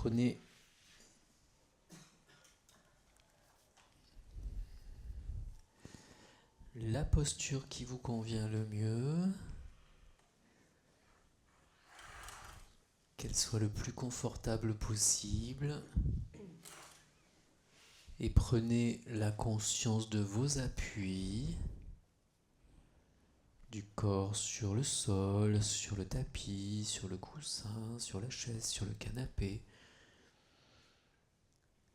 Prenez la posture qui vous convient le mieux, qu'elle soit le plus confortable possible. Et prenez la conscience de vos appuis, du corps sur le sol, sur le tapis, sur le coussin, sur la chaise, sur le canapé.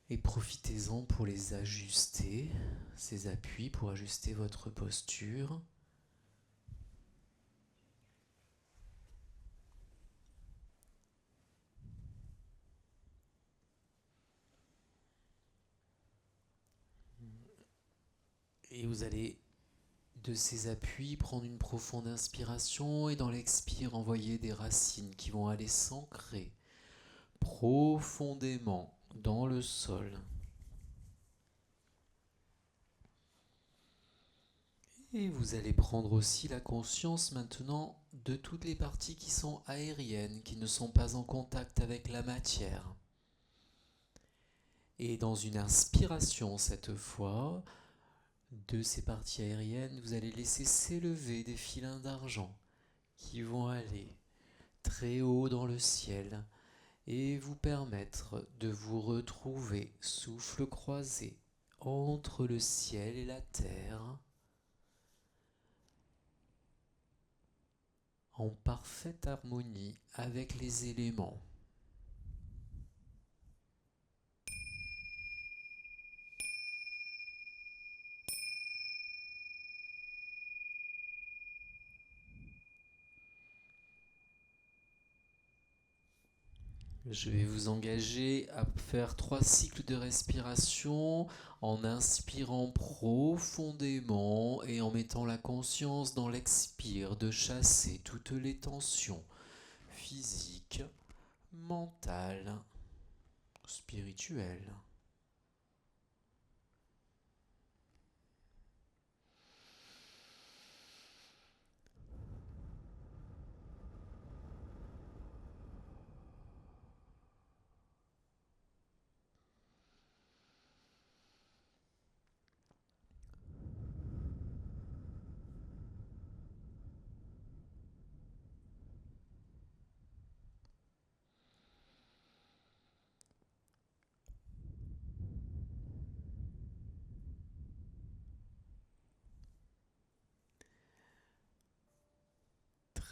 Et profitez-en pour les ajuster, ces appuis, pour ajuster votre posture. Et vous allez de ces appuis prendre une profonde inspiration et dans l'expire envoyer des racines qui vont aller s'ancrer profondément dans le sol. Et vous allez prendre aussi la conscience maintenant de toutes les parties qui sont aériennes, qui ne sont pas en contact avec la matière. Et dans une inspiration cette fois, de ces parties aériennes, vous allez laisser s'élever des filins d'argent qui vont aller très haut dans le ciel et vous permettre de vous retrouver souffle croisé entre le ciel et la terre, en parfaite harmonie avec les éléments. Je vais vous engager à faire 3 cycles de respiration en inspirant profondément et en mettant la conscience dans l'expire de chasser toutes les tensions physiques, mentales, spirituelles.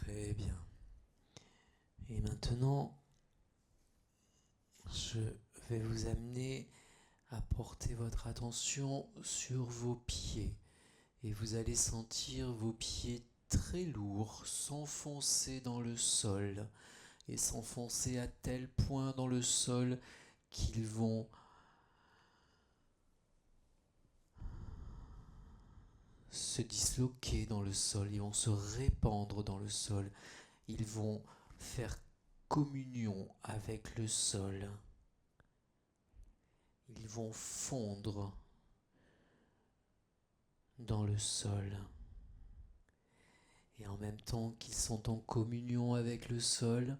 Très bien. Et maintenant, je vais vous amener à porter votre attention sur vos pieds. Et vous allez sentir vos pieds très lourds s'enfoncer dans le sol. Et s'enfoncer à tel point dans le sol qu'ils vont se disloquer dans le sol, ils vont se répandre dans le sol, ils vont faire communion avec le sol, ils vont fondre dans le sol. Et en même temps qu'ils sont en communion avec le sol,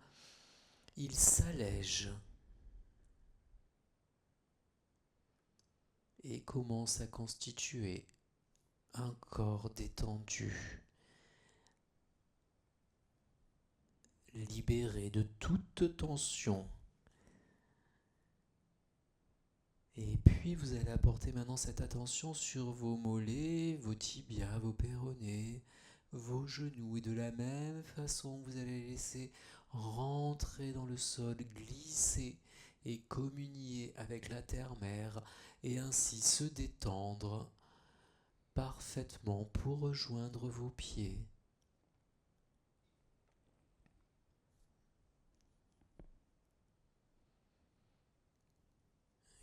ils s'allègent et commencent à constituer un corps détendu, libéré de toute tension. Et puis vous allez apporter maintenant cette attention sur vos mollets, vos tibias, vos péronés, vos genoux. Et de la même façon, vous allez laisser rentrer dans le sol, glisser et communier avec la terre-mère et ainsi se détendre parfaitement pour rejoindre vos pieds.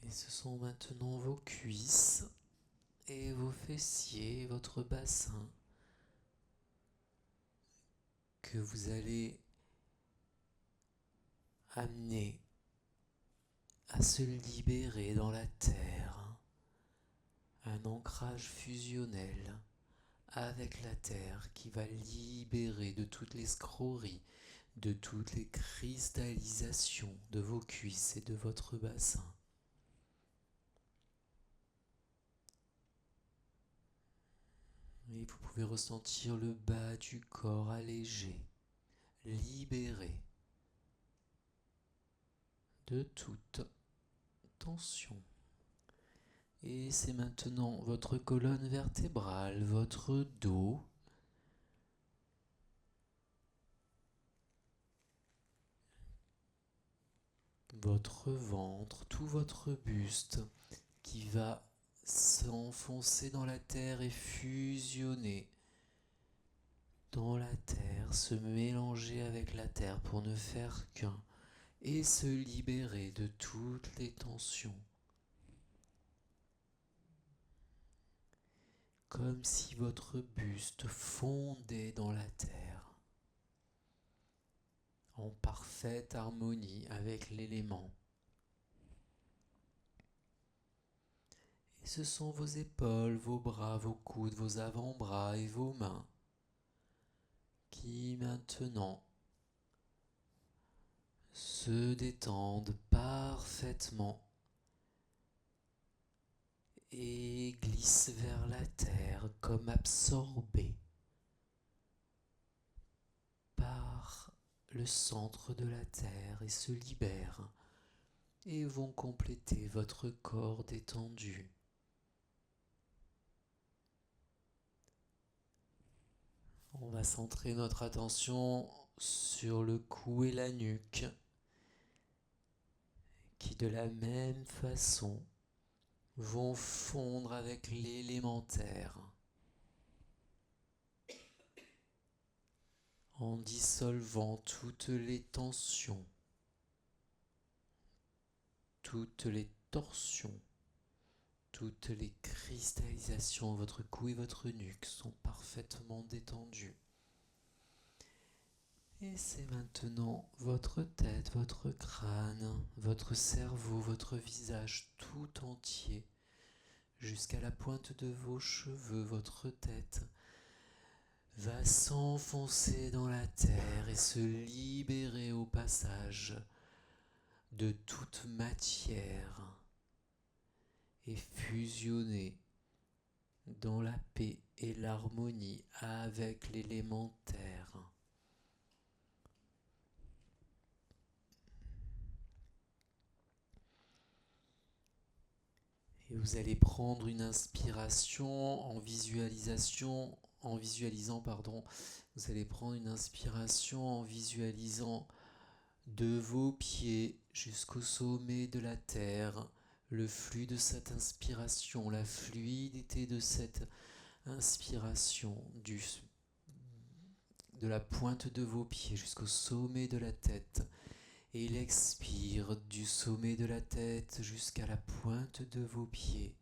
Et ce sont maintenant vos cuisses et vos fessiers, votre bassin, que vous allez amener à se libérer dans la terre, un ancrage fusionnel avec la terre qui va libérer de toutes les scrories, de toutes les cristallisations de vos cuisses et de votre bassin. Et vous pouvez ressentir le bas du corps allégé, libéré de toute tension. Et c'est maintenant votre colonne vertébrale, votre dos, votre ventre, tout votre buste qui va s'enfoncer dans la terre et fusionner dans la terre, se mélanger avec la terre pour ne faire qu'un et se libérer de toutes les tensions. Comme si votre buste fondait dans la terre, en parfaite harmonie avec l'élément. Et ce sont vos épaules, vos bras, vos coudes, vos avant-bras et vos mains qui maintenant se détendent parfaitement et glissent vers la terre comme absorbés par le centre de la terre et se libèrent et vont compléter votre corps détendu. On va centrer notre attention sur le cou et la nuque qui de la même façon vont fondre avec l'élémentaire en dissolvant toutes les tensions, toutes les torsions, toutes les cristallisations. Votre cou et votre nuque sont parfaitement détendus. Et c'est maintenant votre tête, votre crâne, votre cerveau, votre visage tout entier, jusqu'à la pointe de vos cheveux. Votre tête va s'enfoncer dans la terre et se libérer au passage de toute matière et fusionner dans la paix et l'harmonie avec l'élémentaire. Et vous allez prendre une inspiration en visualisant, vous allez prendre une inspiration en visualisant de vos pieds jusqu'au sommet de la terre, le flux de cette inspiration, la fluidité de cette inspiration de la pointe de vos pieds jusqu'au sommet de la tête. Et il expire du sommet de la tête jusqu'à la pointe de vos pieds,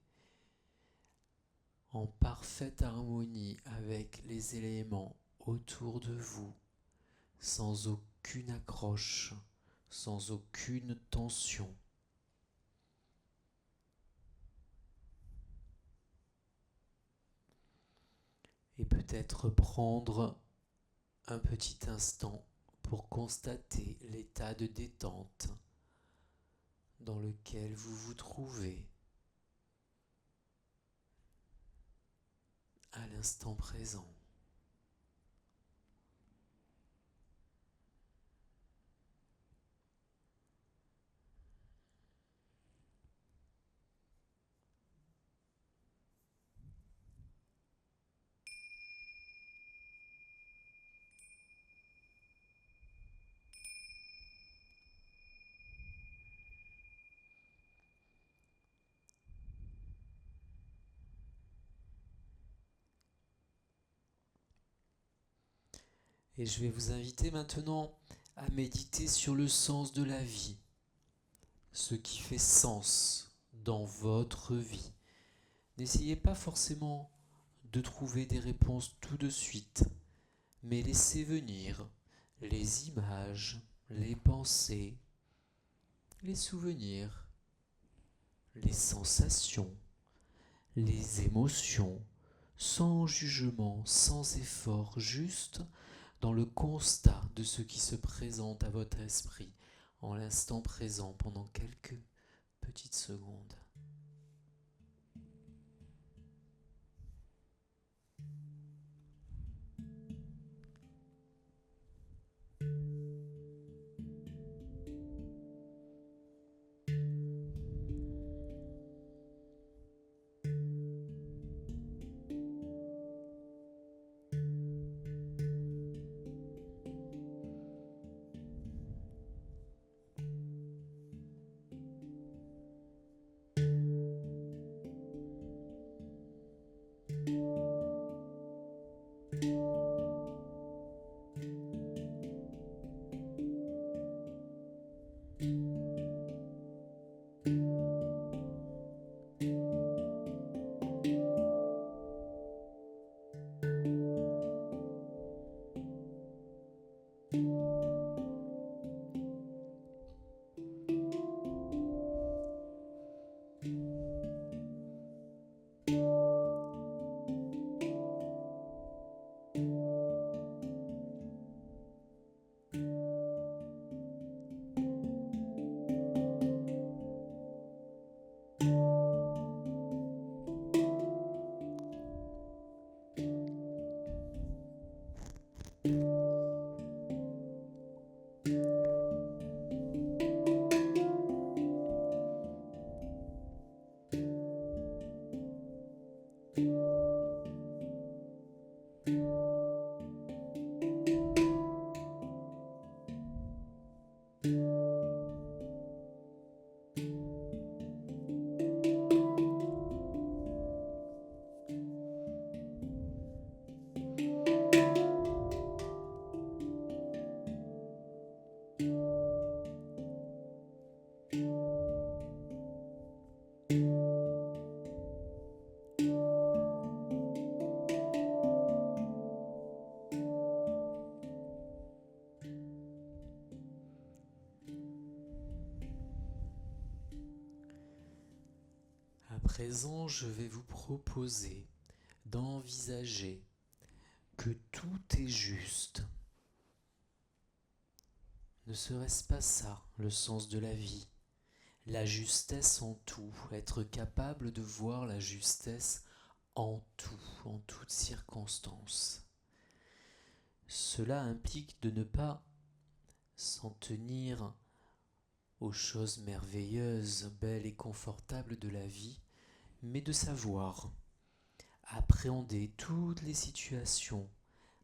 en parfaite harmonie avec les éléments autour de vous, sans aucune accroche, sans aucune tension. Et peut-être prendre un petit instant pour constater l'état de détente dans lequel vous vous trouvez à l'instant présent. Et je vais vous inviter maintenant à méditer sur le sens de la vie, ce qui fait sens dans votre vie. N'essayez pas forcément de trouver des réponses tout de suite, mais laissez venir les images, les pensées, les souvenirs, les sensations, les émotions, sans jugement, sans effort, juste dans le constat de ce qui se présente à votre esprit en l'instant présent pendant quelques petites secondes. À présent, je vais vous proposer d'envisager que tout est juste. Ne serait-ce pas ça, le sens de la vie? La justesse en tout, être capable de voir la justesse en tout, en toutes circonstances. Cela implique de ne pas s'en tenir aux choses merveilleuses, belles et confortables de la vie, mais de savoir appréhender toutes les situations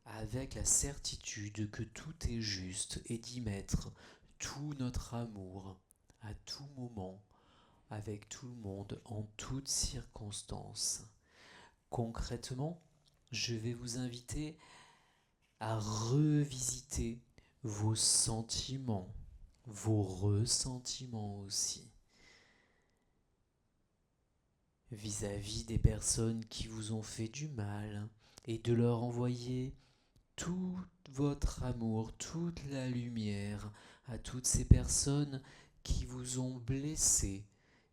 avec la certitude que tout est juste et d'y mettre tout notre amour à tout moment, avec tout le monde, en toutes circonstances. Concrètement, je vais vous inviter à revisiter vos sentiments, vos ressentiments aussi, vis-à-vis des personnes qui vous ont fait du mal, et de leur envoyer tout votre amour, toute la lumière à toutes ces personnes qui vous ont blessé.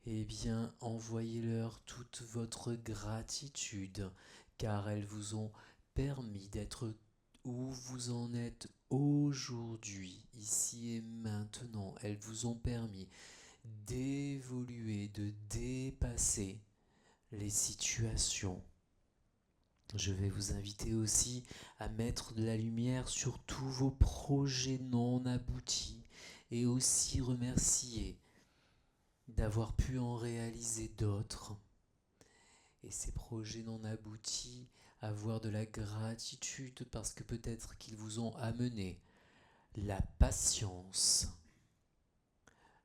Eh bien, envoyez-leur toute votre gratitude, car elles vous ont permis d'être où vous en êtes aujourd'hui, ici et maintenant. Elles vous ont permis d'évoluer, de dépasser les situations. Je vais vous inviter aussi à mettre de la lumière sur tous vos projets non aboutis et aussi remercier d'avoir pu en réaliser d'autres. Et ces projets non aboutis, avoir de la gratitude parce que peut-être qu'ils vous ont amené la patience,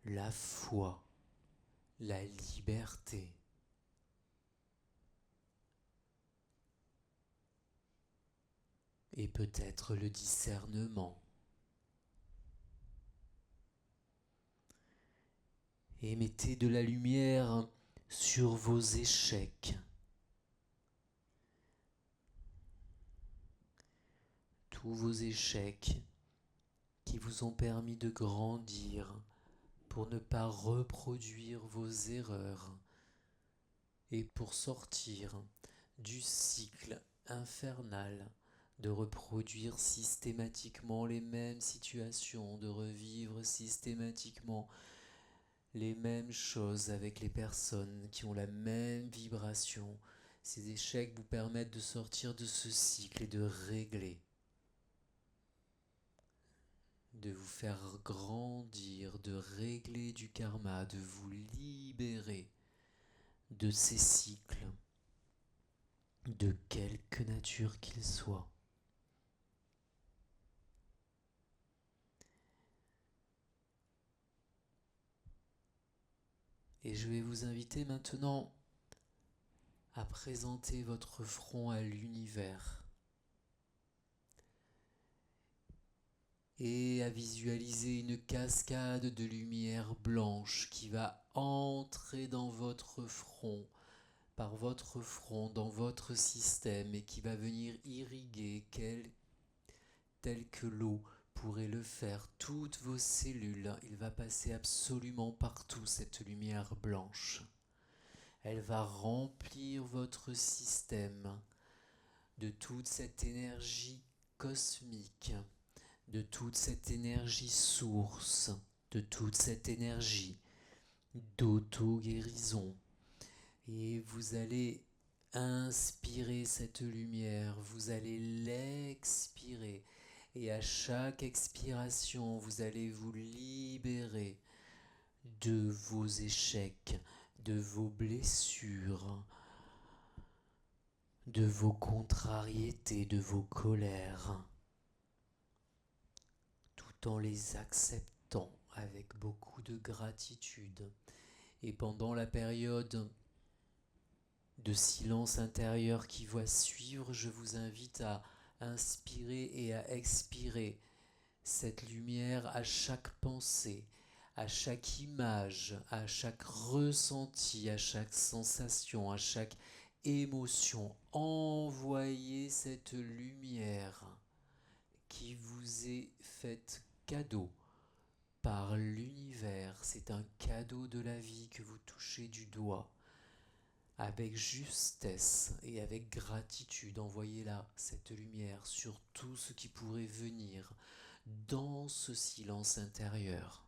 la foi, la liberté. Et peut-être le discernement. Et mettez de la lumière sur vos échecs. Tous vos échecs qui vous ont permis de grandir pour ne pas reproduire vos erreurs et pour sortir du cycle infernal de reproduire systématiquement les mêmes situations, de revivre systématiquement les mêmes choses avec les personnes qui ont la même vibration. Ces échecs vous permettent de sortir de ce cycle et de régler, de vous faire grandir, de régler du karma, de vous libérer de ces cycles, de quelque nature qu'ils soient. Et je vais vous inviter maintenant à présenter votre front à l'univers et à visualiser une cascade de lumière blanche qui va entrer dans votre front, par votre front, dans votre système et qui va venir irriguer tel que l'eau pourrait le faire toutes vos cellules. Il va passer absolument partout cette lumière blanche. Elle va remplir votre système de toute cette énergie cosmique, de toute cette énergie source, de toute cette énergie d'auto-guérison. Et vous allez inspirer cette lumière, vous allez l'expirer. Et à chaque expiration, vous allez vous libérer de vos échecs, de vos blessures, de vos contrariétés, de vos colères, tout en les acceptant avec beaucoup de gratitude. Et pendant la période de silence intérieur qui va suivre, je vous invite à inspirer et à expirer cette lumière à chaque pensée, à chaque image, à chaque ressenti, à chaque sensation, à chaque émotion. Envoyez cette lumière qui vous est faite cadeau par l'univers. C'est un cadeau de la vie que vous touchez du doigt. Avec justesse et avec gratitude, envoyez-la, cette lumière, sur tout ce qui pourrait venir dans ce silence intérieur.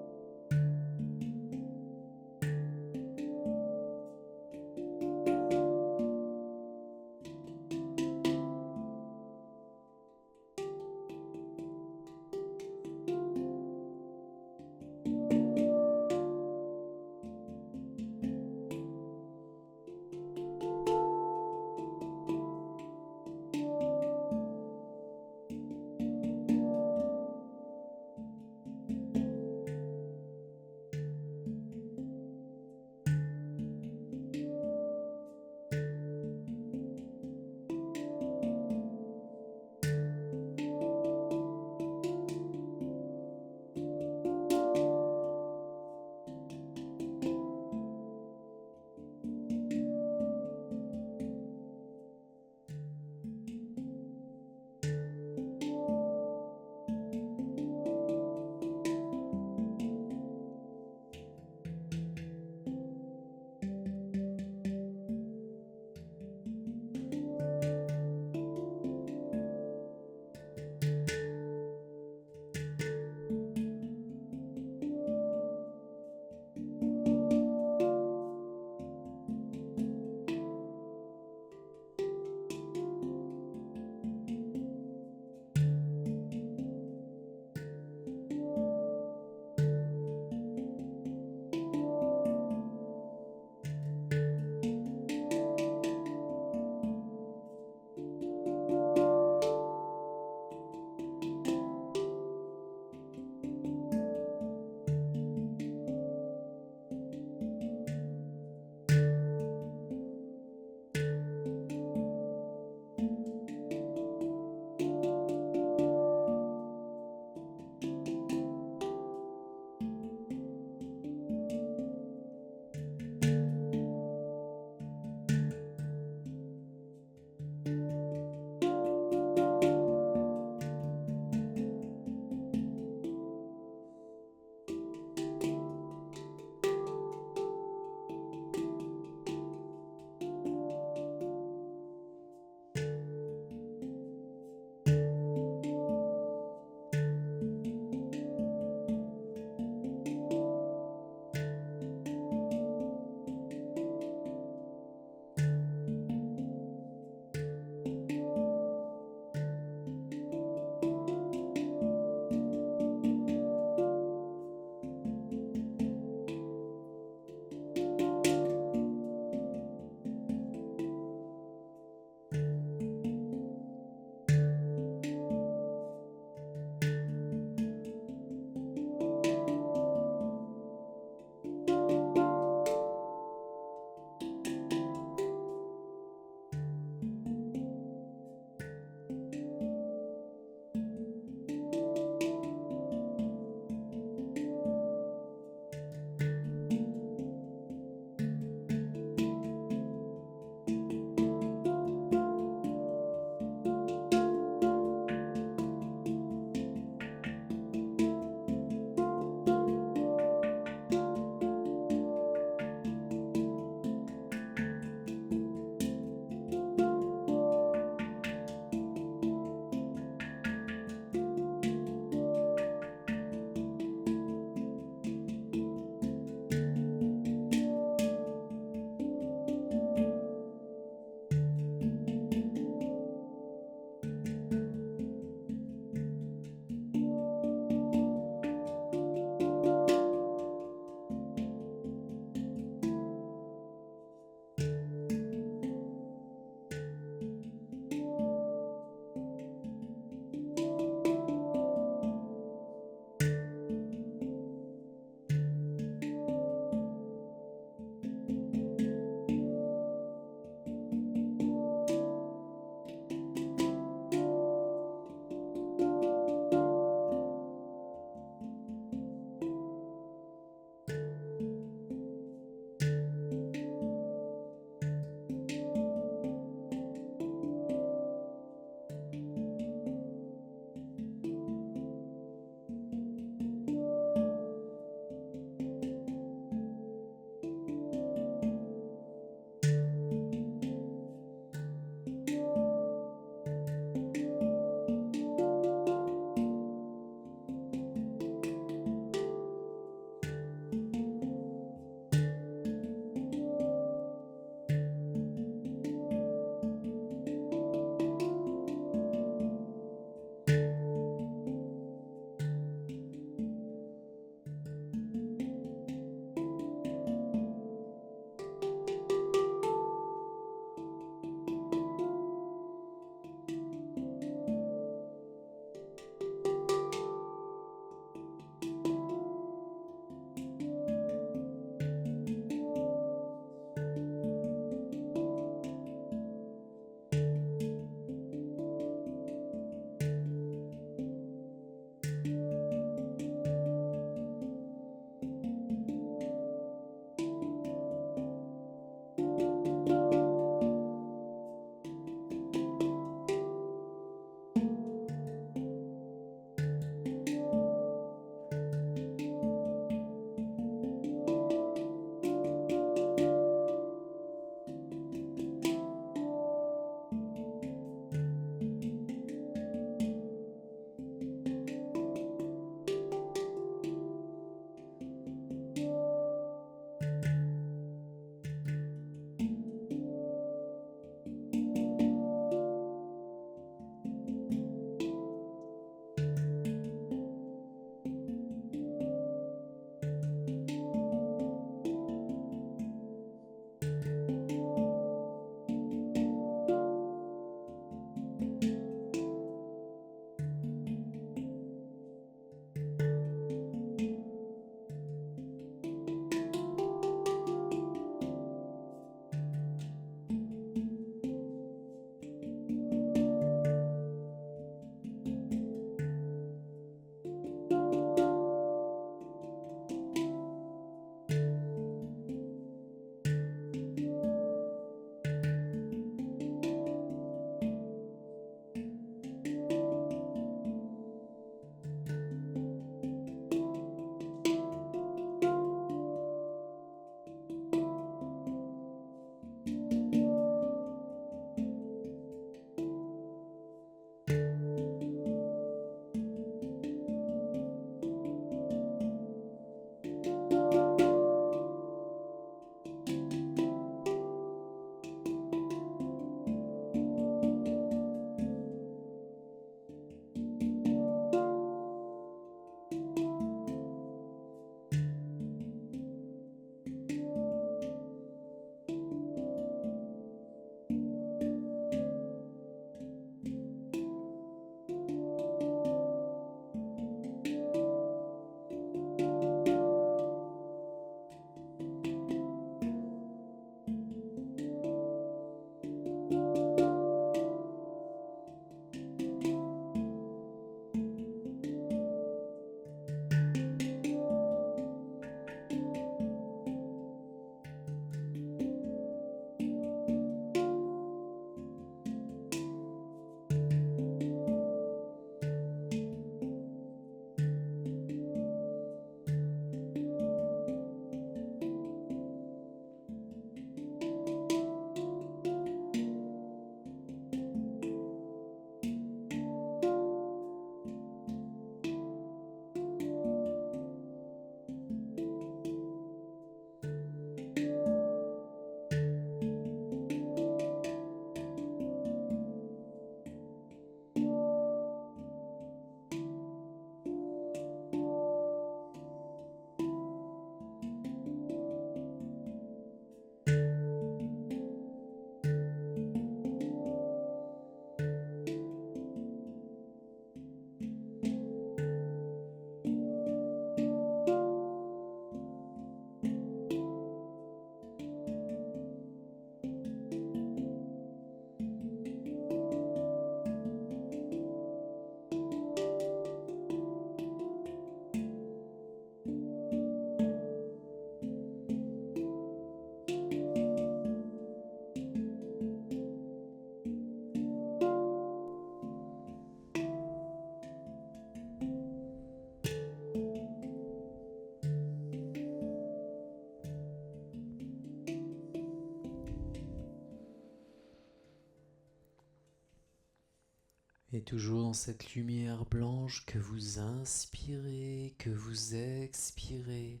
Et toujours dans cette lumière blanche que vous inspirez, que vous expirez,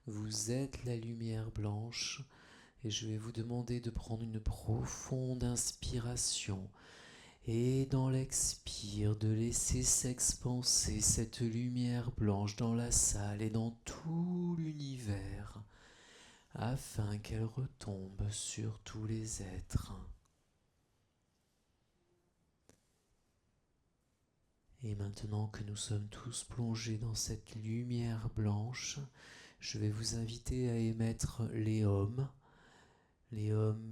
vous êtes la lumière blanche. Et je vais vous demander de prendre une profonde inspiration et dans l'expire de laisser s'expanser cette lumière blanche dans la salle et dans tout l'univers afin qu'elle retombe sur tous les êtres. Et maintenant que nous sommes tous plongés dans cette lumière blanche, je vais vous inviter à émettre les ohms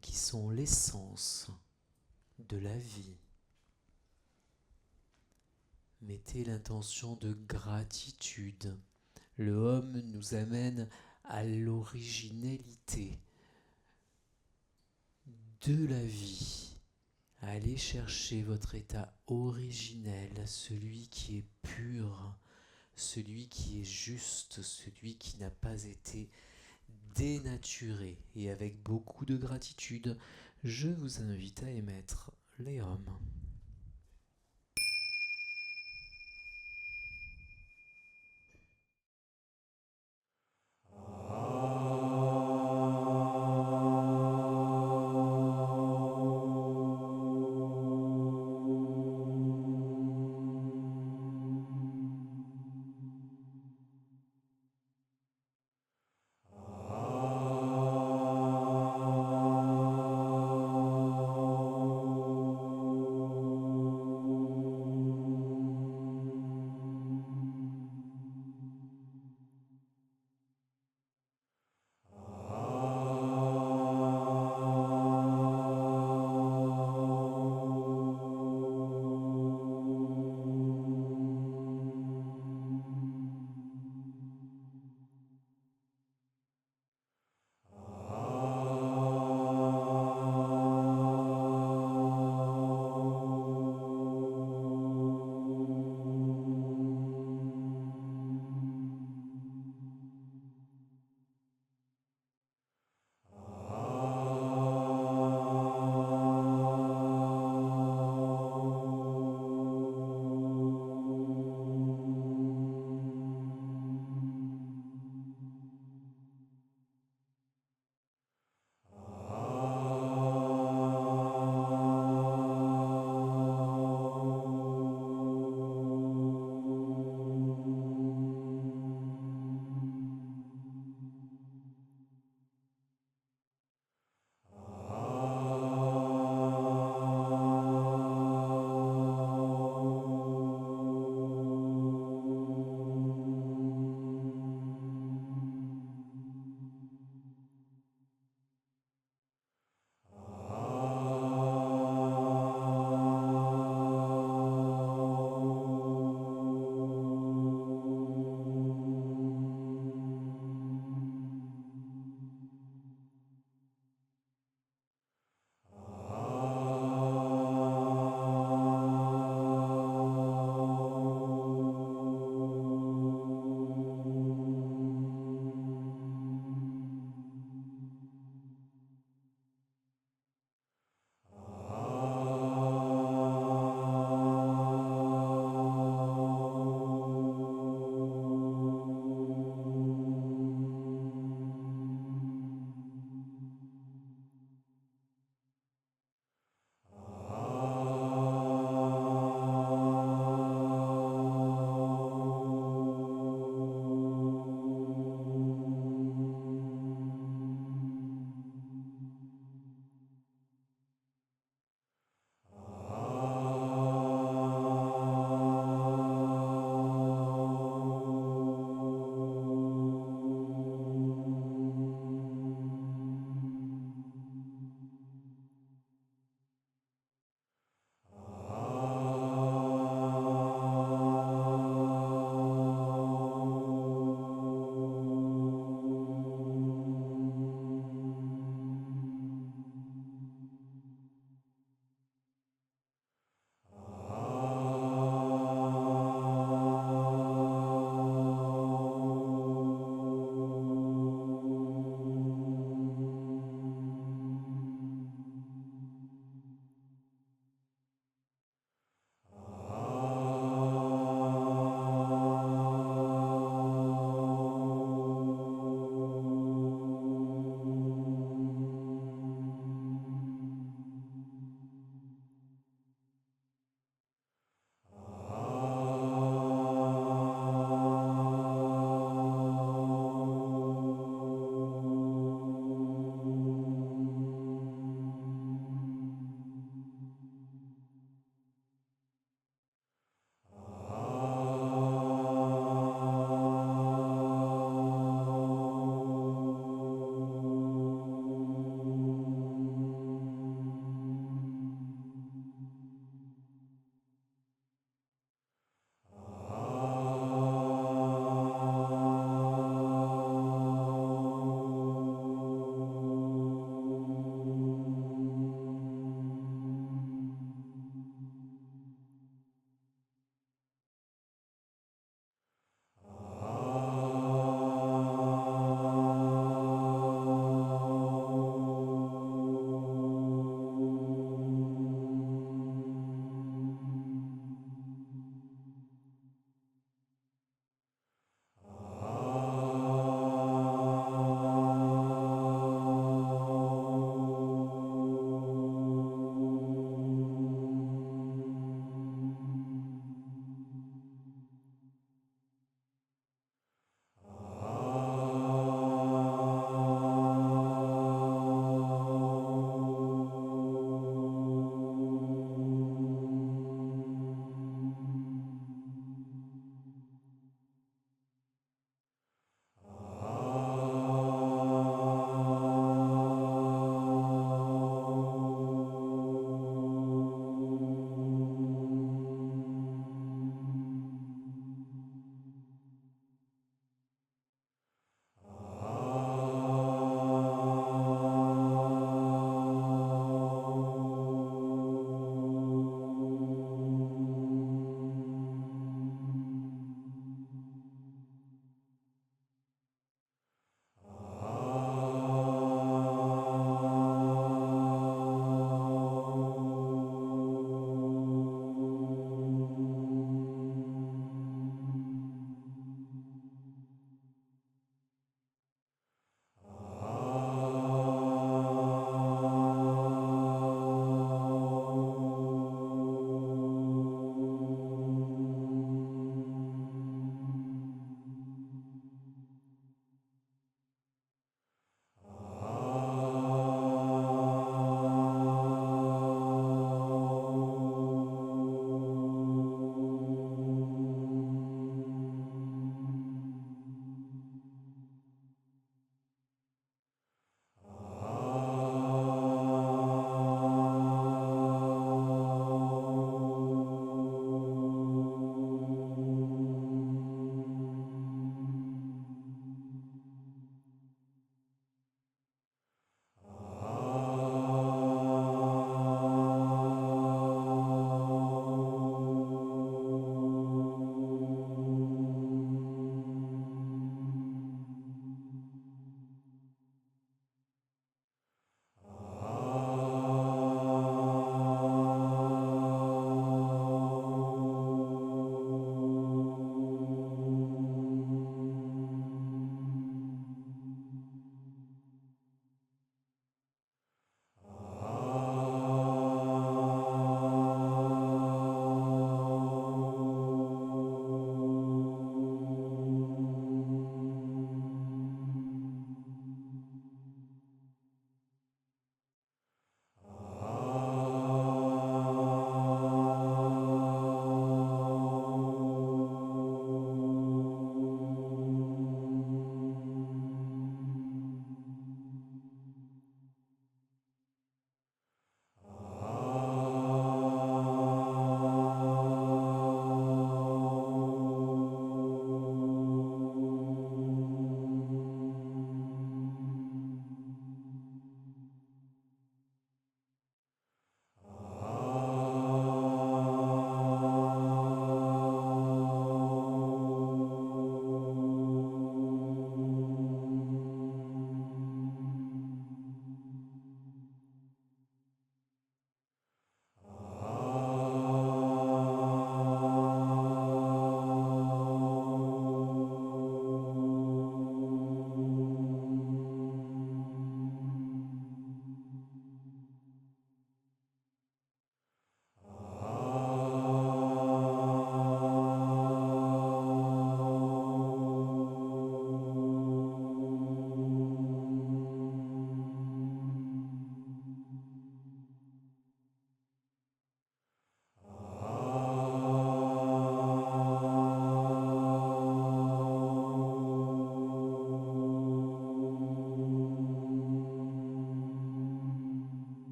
qui sont l'essence de la vie. Mettez l'intention de gratitude. Le Om nous amène à l'originalité de la vie. Allez chercher votre état originel, celui qui est pur, celui qui est juste, celui qui n'a pas été dénaturé. Et avec beaucoup de gratitude, je vous invite à émettre les Om.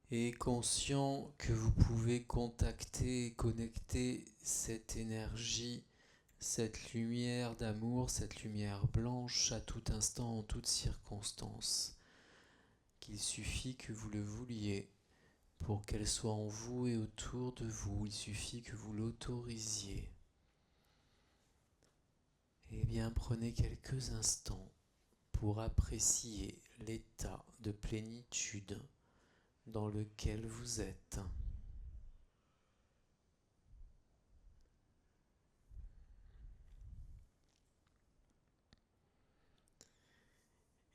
Et conscient que vous pouvez contacter et connecter cette énergie, cette lumière d'amour, cette lumière blanche à tout instant, en toute circonstance, qu'il suffit que vous le vouliez pour qu'elle soit en vous et autour de vous, il suffit que vous l'autorisiez. Eh bien, prenez quelques instants pour apprécier l'état de plénitude dans lequel vous êtes.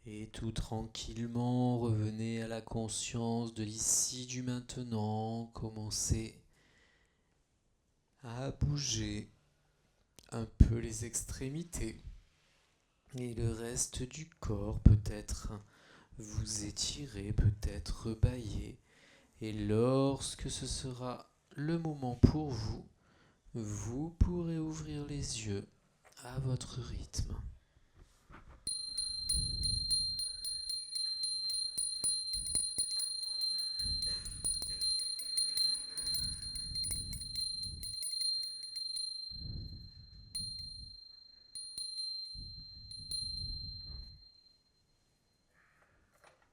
Et tout tranquillement, revenez à la conscience de l'ici, du maintenant. Commencez à bouger un peu les extrémités et le reste du corps, peut-être vous étirer, peut-être bâiller. Et lorsque ce sera le moment pour vous, vous pourrez ouvrir les yeux à votre rythme.